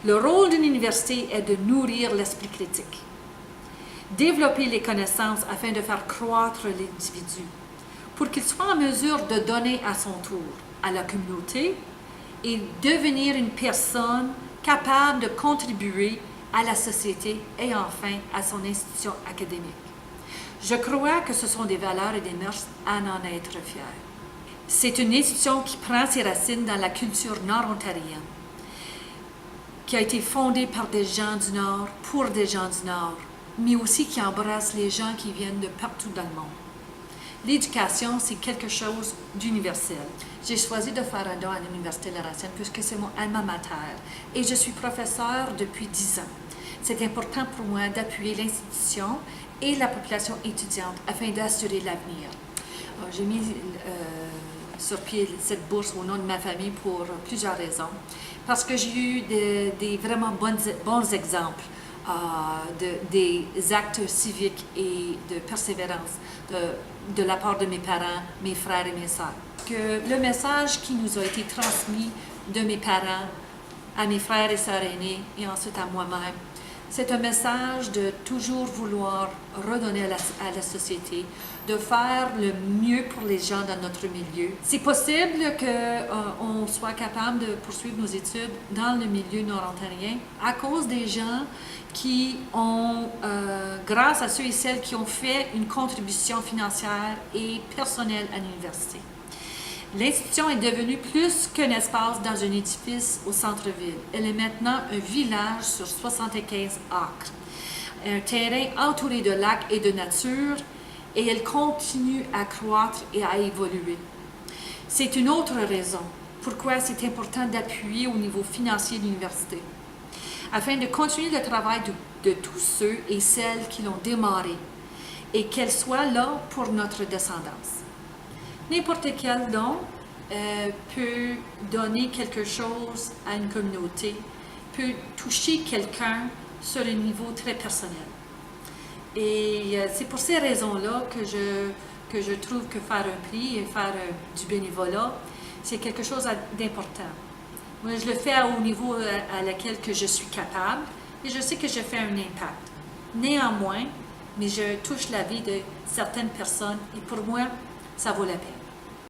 Le rôle d'une université est de nourrir l'esprit critique, développer les connaissances afin de faire croître l'individu, pour qu'il soit en mesure de donner à son tour à la communauté et devenir une personne capable de contribuer à la société et enfin à son institution académique. Je crois que ce sont des valeurs et des mœurs à en être fiers. C'est une institution qui prend ses racines dans la culture nord-ontarienne, qui a été fondée par des gens du Nord, pour des gens du Nord, mais aussi qui embrasse les gens qui viennent de partout dans le monde. L'éducation, c'est quelque chose d'universel. J'ai choisi de faire un don à l'Université Laurentienne puisque c'est mon alma mater et je suis professeur depuis 10 ans. C'est important pour moi d'appuyer l'institution et la population étudiante afin d'assurer l'avenir. J'ai mis sur pied cette bourse au nom de ma famille pour plusieurs raisons. Parce que j'ai eu des vraiment bons exemples des actes civiques et de persévérance de la part de mes parents, mes frères et mes sœurs. Que le message qui nous a été transmis de mes parents à mes frères et sœurs aînés et ensuite à moi-même, c'est un message de toujours vouloir redonner à la société, de faire le mieux pour les gens dans notre milieu. C'est possible qu'on soit capable de poursuivre nos études dans le milieu nord-ontarien à cause des gens qui ont, grâce à ceux et celles qui ont fait une contribution financière et personnelle à l'université. L'institution est devenue plus qu'un espace dans un édifice au centre-ville. Elle est maintenant un village sur 75 acres, un terrain entouré de lacs et de nature, et elle continue à croître et à évoluer. C'est une autre raison pourquoi c'est important d'appuyer au niveau financier l'université, afin de continuer le travail de tous ceux et celles qui l'ont démarré, et qu'elle soit là pour notre descendance. N'importe quel don peut donner quelque chose à une communauté, peut toucher quelqu'un sur un niveau très personnel. Et c'est pour ces raisons-là que je trouve que faire un prix et faire du bénévolat, c'est quelque chose d'important. Moi, je le fais au niveau à laquelle que je suis capable et je sais que je fais un impact. Néanmoins, mais je touche la vie de certaines personnes et pour moi, ça vaut la peine.